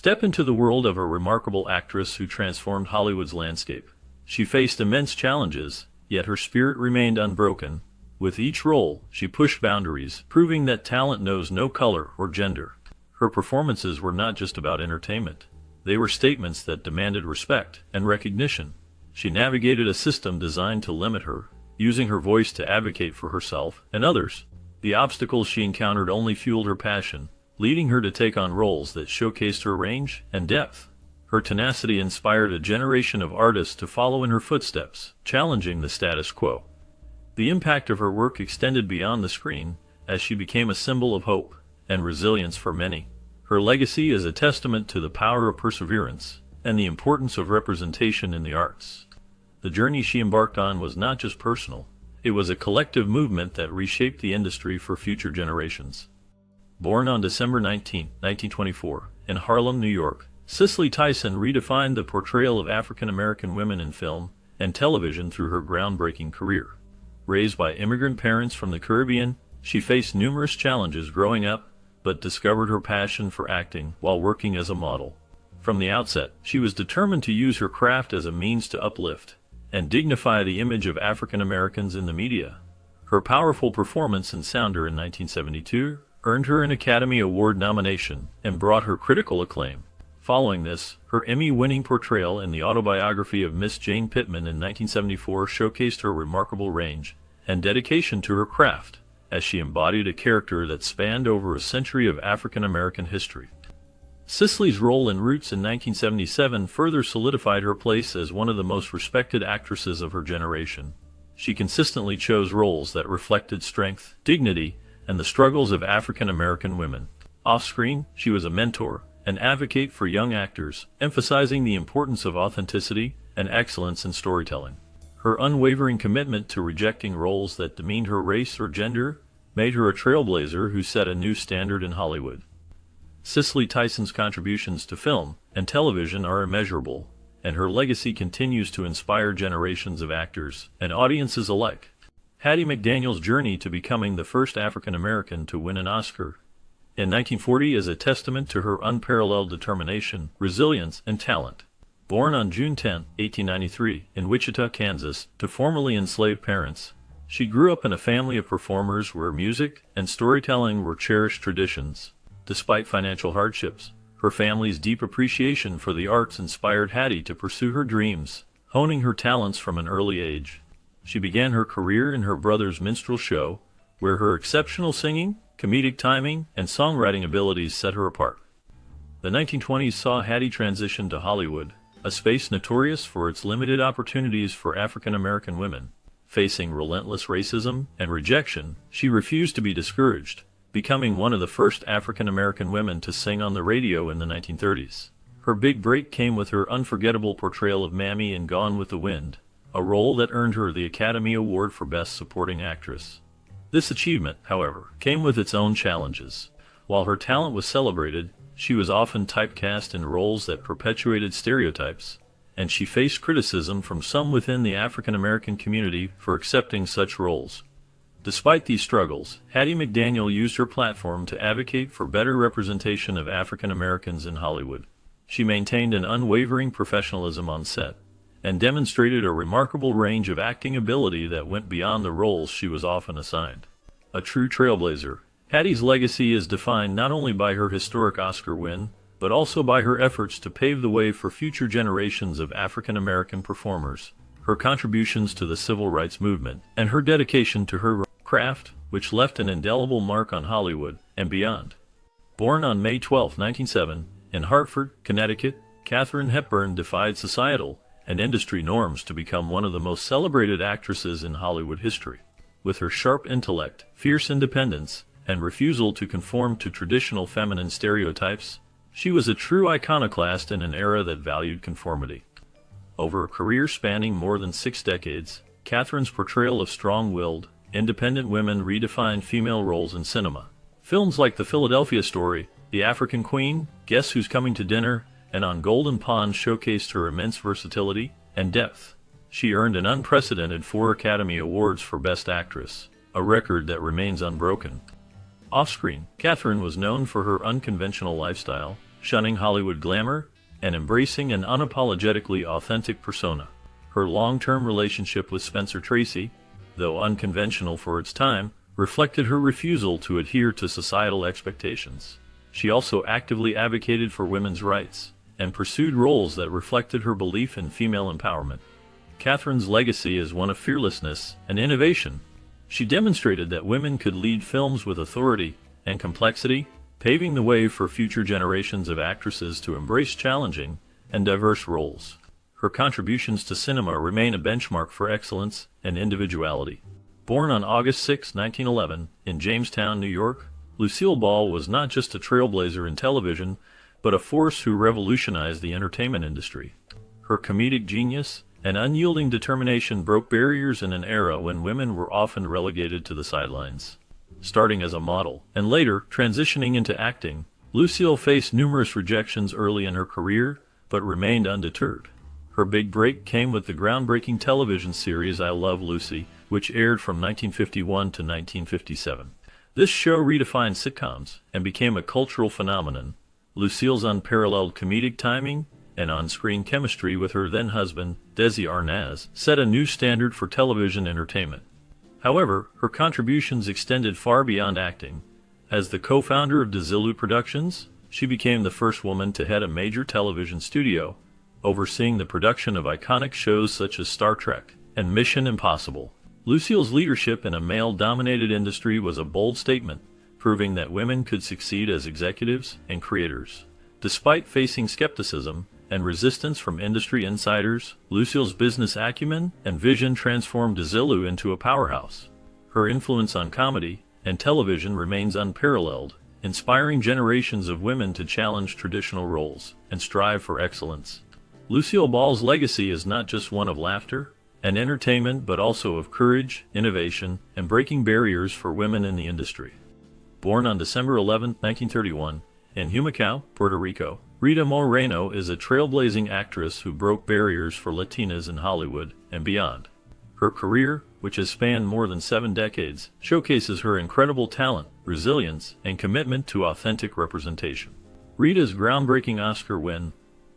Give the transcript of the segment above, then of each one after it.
Step into the world of a remarkable actress who transformed Hollywood's landscape. She faced immense challenges, yet her spirit remained unbroken. With each role, she pushed boundaries, proving that talent knows no color or gender. Her performances were not just about entertainment. They were statements that demanded respect and recognition. She navigated a system designed to limit her, using her voice to advocate for herself and others. The obstacles she encountered only fueled her passion, leading her to take on roles that showcased her range and depth. Her tenacity inspired a generation of artists to follow in her footsteps, challenging the status quo. The impact of her work extended beyond the screen, as she became a symbol of hope and resilience for many. Her legacy is a testament to the power of perseverance and the importance of representation in the arts. The journey she embarked on was not just personal, it was a collective movement that reshaped the industry for future generations. Born on December 19, 1924, in Harlem, New York, Cicely Tyson redefined the portrayal of African American women in film and television through her groundbreaking career. Raised by immigrant parents from the Caribbean, she faced numerous challenges growing up, but discovered her passion for acting while working as a model. From the outset, she was determined to use her craft as a means to uplift and dignify the image of African Americans in the media. Her powerful performance in Sounder in 1972 earned her an Academy Award nomination and brought her critical acclaim. Following this, her Emmy-winning portrayal in the autobiography of Miss Jane Pittman in 1974 showcased her remarkable range and dedication to her craft, as she embodied a character that spanned over a century of African American history. Cicely's role in Roots in 1977 further solidified her place as one of the most respected actresses of her generation. She consistently chose roles that reflected strength, dignity, and the struggles of African American women. Off-screen, she was a mentor, an advocate for young actors, emphasizing the importance of authenticity and excellence in storytelling. Her unwavering commitment to rejecting roles that demeaned her race or gender made her a trailblazer who set a new standard in Hollywood. Cicely Tyson's contributions to film and television are immeasurable, and her legacy continues to inspire generations of actors and audiences alike. Hattie McDaniel's journey to becoming the first African American to win an Oscar in 1940 is a testament to her unparalleled determination, resilience, and talent. Born on June 10, 1893, in Wichita, Kansas, to formerly enslaved parents, she grew up in a family of performers where music and storytelling were cherished traditions. Despite financial hardships, her family's deep appreciation for the arts inspired Hattie to pursue her dreams, honing her talents from an early age. She began her career in her brother's minstrel show, where her exceptional singing, comedic timing, and songwriting abilities set her apart. The 1920s saw Hattie transition to Hollywood, a space notorious for its limited opportunities for African American women. Facing relentless racism and rejection, she refused to be discouraged, becoming one of the first African American women to sing on the radio in the 1930s. Her big break came with her unforgettable portrayal of Mammy in Gone with the Wind, a role that earned her the Academy Award for Best Supporting Actress. This achievement, however, came with its own challenges. While her talent was celebrated, she was often typecast in roles that perpetuated stereotypes, and she faced criticism from some within the African American community for accepting such roles. Despite these struggles, Hattie McDaniel used her platform to advocate for better representation of African Americans in Hollywood. She maintained an unwavering professionalism on set, and demonstrated a remarkable range of acting ability that went beyond the roles she was often assigned. A true trailblazer, Hattie's legacy is defined not only by her historic Oscar win, but also by her efforts to pave the way for future generations of African American performers. Her contributions to the civil rights movement, and her dedication to her craft, which left an indelible mark on Hollywood and beyond. Born on May 12, 1907, in Hartford, Connecticut, Katharine Hepburn defied societal and industry norms to become one of the most celebrated actresses in Hollywood history. With her sharp intellect, fierce independence, and refusal to conform to traditional feminine stereotypes, she was a true iconoclast in an era that valued conformity. Over a career spanning more than 6 decades, Katharine's portrayal of strong-willed, independent women redefined female roles in cinema. Films like The Philadelphia Story, The African Queen, Guess Who's Coming to Dinner, and On Golden Pond showcased her immense versatility and depth. She earned an unprecedented 4 Academy Awards for Best Actress, a record that remains unbroken. Off-screen, Katharine was known for her unconventional lifestyle, shunning Hollywood glamour and embracing an unapologetically authentic persona. Her long-term relationship with Spencer Tracy, though unconventional for its time, reflected her refusal to adhere to societal expectations. She also actively advocated for women's rights and pursued roles that reflected her belief in female empowerment. Catherine's legacy is one of fearlessness and innovation. She demonstrated that women could lead films with authority and complexity, paving the way for future generations of actresses to embrace challenging and diverse roles. Her contributions to cinema remain a benchmark for excellence and individuality. Born on August 6, 1911, in Jamestown, New York, Lucille Ball was not just a trailblazer in television, but a force who revolutionized the entertainment industry. Her comedic genius and unyielding determination broke barriers in an era when women were often relegated to the sidelines. Starting as a model and later transitioning into acting, Lucille faced numerous rejections early in her career, but remained undeterred. Her big break came with the groundbreaking television series I Love Lucy, which aired from 1951 to 1957. This show redefined sitcoms and became a cultural phenomenon. Lucille's unparalleled comedic timing and on-screen chemistry with her then-husband, Desi Arnaz, set a new standard for television entertainment. However, her contributions extended far beyond acting. As the co-founder of Desilu Productions, she became the first woman to head a major television studio, overseeing the production of iconic shows such as Star Trek and Mission Impossible. Lucille's leadership in a male-dominated industry was a bold statement, proving that women could succeed as executives and creators. Despite facing skepticism and resistance from industry insiders, Lucille's business acumen and vision transformed Desilu into a powerhouse. Her influence on comedy and television remains unparalleled, inspiring generations of women to challenge traditional roles and strive for excellence. Lucille Ball's legacy is not just one of laughter and entertainment, but also of courage, innovation, and breaking barriers for women in the industry. Born on December 11, 1931, in Humacao, Puerto Rico, Rita Moreno is a trailblazing actress who broke barriers for Latinas in Hollywood and beyond. Her career, which has spanned more than 7 decades, showcases her incredible talent, resilience, and commitment to authentic representation. Rita's groundbreaking Oscar win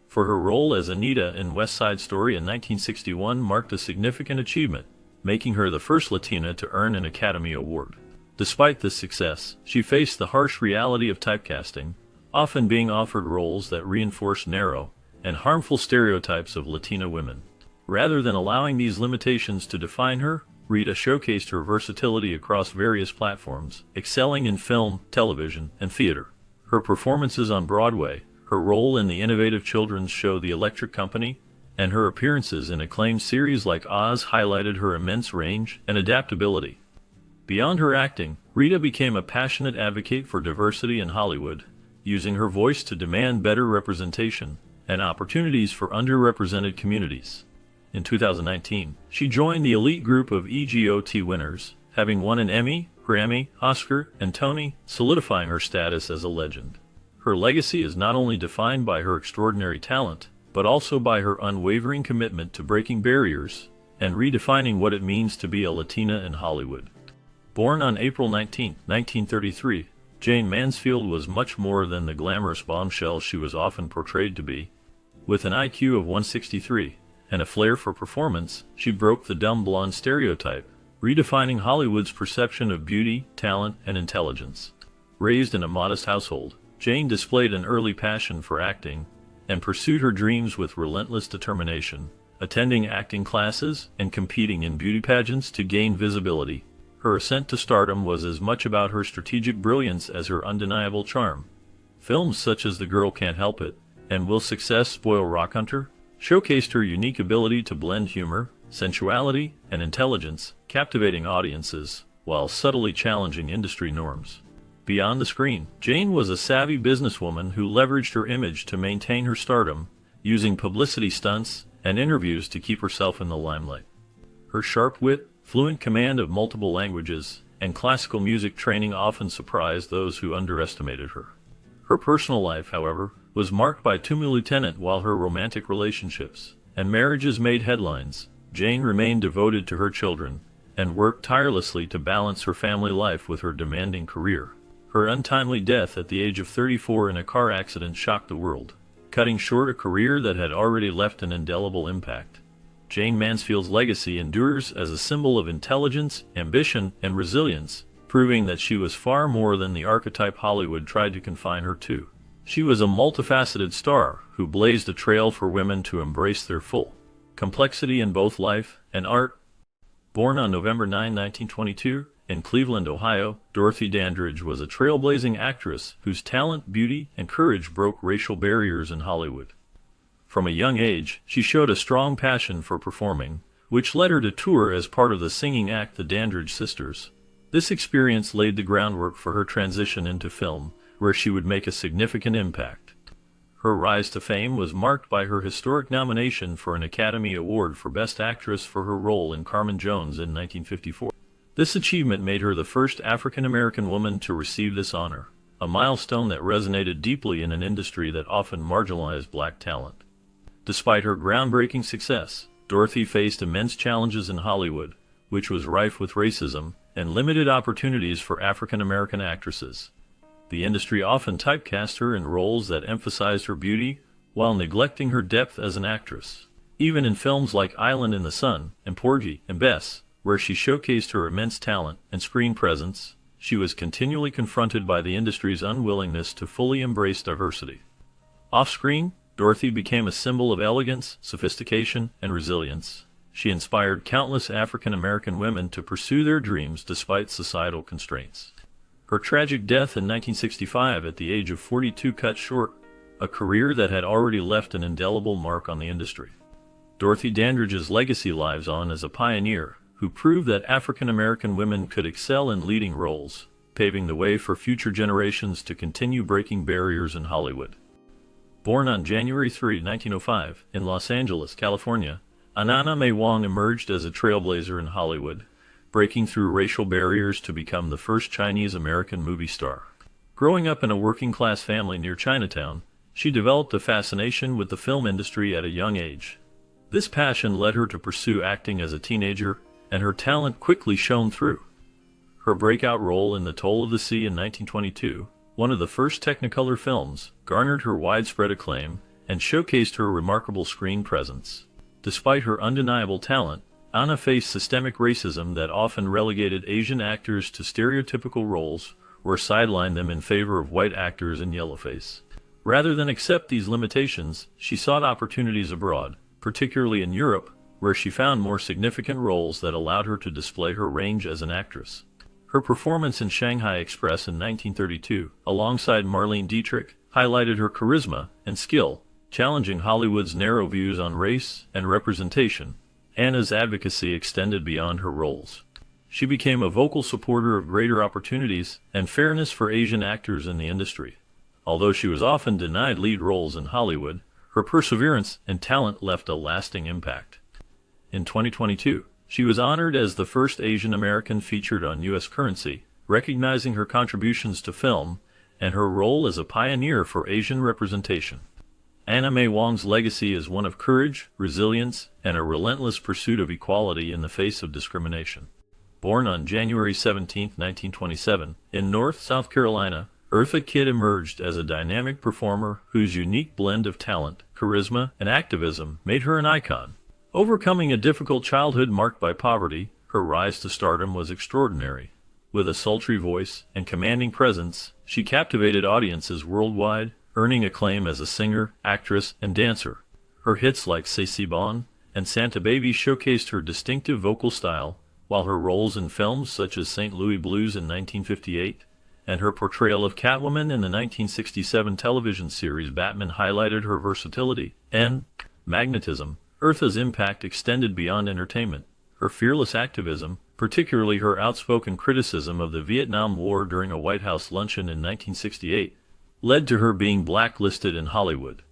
for her role as Anita in West Side Story in 1961 marked a significant achievement, making her the first Latina to earn an Academy Award. Despite this success, she faced the harsh reality of typecasting, often being offered roles that reinforced narrow and harmful stereotypes of Latina women. Rather than allowing these limitations to define her, Rita showcased her versatility across various platforms, excelling in film, television, and theater. Her performances on Broadway, her role in the innovative children's show The Electric Company, and her appearances in acclaimed series like Oz highlighted her immense range and adaptability. Beyond her acting, Rita became a passionate advocate for diversity in Hollywood, using her voice to demand better representation and opportunities for underrepresented communities. In 2019, she joined the elite group of EGOT winners, having won an Emmy, Grammy, Oscar, and Tony, solidifying her status as a legend. Her legacy is not only defined by her extraordinary talent, but also by her unwavering commitment to breaking barriers and redefining what it means to be a Latina in Hollywood. Born on April 19, 1933, Jane Mansfield was much more than the glamorous bombshell she was often portrayed to be. With an IQ of 163 and a flair for performance, she broke the dumb blonde stereotype, redefining Hollywood's perception of beauty, talent, and intelligence. Raised in a modest household, Jane displayed an early passion for acting and pursued her dreams with relentless determination, attending acting classes and competing in beauty pageants to gain visibility. Her ascent to stardom was as much about her strategic brilliance as her undeniable charm. Films such as The Girl Can't Help It and Will Success Spoil Rock Hunter showcased her unique ability to blend humor, sensuality, and intelligence, captivating audiences while subtly challenging industry norms. Beyond the screen, Jane was a savvy businesswoman who leveraged her image to maintain her stardom, using publicity stunts and interviews to keep herself in the limelight. Her sharp wit, fluent command of multiple languages, and classical music training often surprised those who underestimated her. Her personal life, however, was marked by tumult, while her romantic relationships and marriages made headlines. Jane remained devoted to her children and worked tirelessly to balance her family life with her demanding career. Her untimely death at the age of 34 in a car accident shocked the world, cutting short a career that had already left an indelible impact. Jayne Mansfield's legacy endures as a symbol of intelligence, ambition, and resilience, proving that she was far more than the archetype Hollywood tried to confine her to. She was a multifaceted star who blazed a trail for women to embrace their full complexity in both life and art. Born on November 9, 1922, in Cleveland, Ohio, Dorothy Dandridge was a trailblazing actress whose talent, beauty, and courage broke racial barriers in Hollywood. From a young age, she showed a strong passion for performing, which led her to tour as part of the singing act the Dandridge Sisters. This experience laid the groundwork for her transition into film, where she would make a significant impact. Her rise to fame was marked by her historic nomination for an Academy Award for Best Actress for her role in Carmen Jones in 1954. This achievement made her the first African-American woman to receive this honor, a milestone that resonated deeply in an industry that often marginalized black talent. Despite her groundbreaking success, Dorothy faced immense challenges in Hollywood, which was rife with racism and limited opportunities for African-American actresses. The industry often typecast her in roles that emphasized her beauty, while neglecting her depth as an actress. Even in films like Island in the Sun and Porgy and Bess, where she showcased her immense talent and screen presence, she was continually confronted by the industry's unwillingness to fully embrace diversity. Off-screen, Dorothy became a symbol of elegance, sophistication, and resilience. She inspired countless African-American women to pursue their dreams despite societal constraints. Her tragic death in 1965 at the age of 42 cut short a career that had already left an indelible mark on the industry. Dorothy Dandridge's legacy lives on as a pioneer who proved that African-American women could excel in leading roles, paving the way for future generations to continue breaking barriers in Hollywood. Born on January 3, 1905, in Los Angeles, California, Anna May Wong emerged as a trailblazer in Hollywood, breaking through racial barriers to become the first Chinese-American movie star. Growing up in a working-class family near Chinatown, she developed a fascination with the film industry at a young age. This passion led her to pursue acting as a teenager, and her talent quickly shone through. Her breakout role in The Toll of the Sea in 1922, one of the first Technicolor films, garnered her widespread acclaim and showcased her remarkable screen presence. Despite her undeniable talent, Anna faced systemic racism that often relegated Asian actors to stereotypical roles or sidelined them in favor of white actors in yellowface. Rather than accept these limitations, she sought opportunities abroad, particularly in Europe, where she found more significant roles that allowed her to display her range as an actress. Her performance in Shanghai Express in 1932, alongside Marlene Dietrich, highlighted her charisma and skill, challenging Hollywood's narrow views on race and representation. Anna's advocacy extended beyond her roles. She became a vocal supporter of greater opportunities and fairness for Asian actors in the industry. Although she was often denied lead roles in Hollywood, her perseverance and talent left a lasting impact. In 2022, she was honored as the first Asian American featured on U.S. currency, recognizing her contributions to film and her role as a pioneer for Asian representation. Anna May Wong's legacy is one of courage, resilience, and a relentless pursuit of equality in the face of discrimination. Born on January 17, 1927, in North South Carolina, Eartha Kitt emerged as a dynamic performer whose unique blend of talent, charisma, and activism made her an icon. Overcoming a difficult childhood marked by poverty, her rise to stardom was extraordinary. With a sultry voice and commanding presence, she captivated audiences worldwide, earning acclaim as a singer, actress, and dancer. Her hits like C'est Si Bon and Santa Baby showcased her distinctive vocal style, while her roles in films such as St. Louis Blues in 1958 and her portrayal of Catwoman in the 1967 television series Batman highlighted her versatility and magnetism. Eartha's impact extended beyond entertainment. Her fearless activism, particularly her outspoken criticism of the Vietnam War during a White House luncheon in 1968, led to her being blacklisted in Hollywood.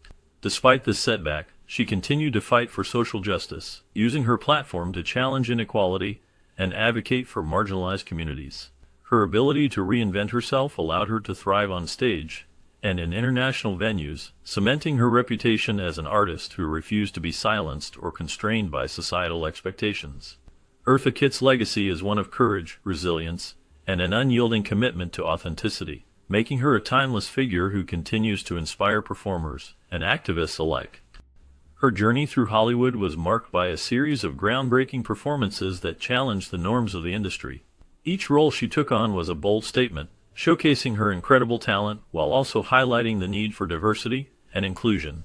Despite this setback, she continued to fight for social justice, using her platform to challenge inequality and advocate for marginalized communities. Her ability to reinvent herself allowed her to thrive on stage and in international venues, cementing her reputation as an artist who refused to be silenced or constrained by societal expectations. Eartha Kitt's legacy is one of courage, resilience, and an unyielding commitment to authenticity. making her a timeless figure who continues to inspire performers and activists alike. Her journey through Hollywood was marked by a series of groundbreaking performances that challenged the norms of the industry. Each role she took on was a bold statement, showcasing her incredible talent while also highlighting the need for diversity and inclusion.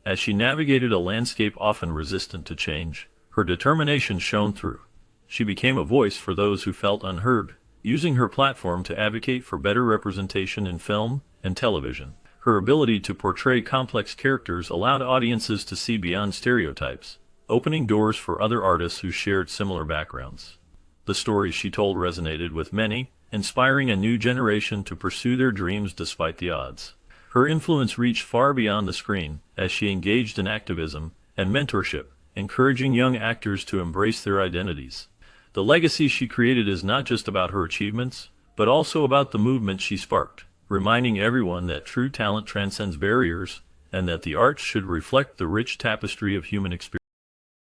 As she navigated a landscape often resistant to change, her determination shone through. She became a voice for those who felt unheard, using her platform to advocate for better representation in film and television. Her ability to portray complex characters allowed audiences to see beyond stereotypes, opening doors for other artists who shared similar backgrounds. The stories she told resonated with many, inspiring a new generation to pursue their dreams despite the odds. Her influence reached far beyond the screen as she engaged in activism and mentorship, encouraging young actors to embrace their identities. The legacy she created is not just about her achievements, but also about the movement she sparked, reminding everyone that true talent transcends barriers and that the arts should reflect the rich tapestry of human experience.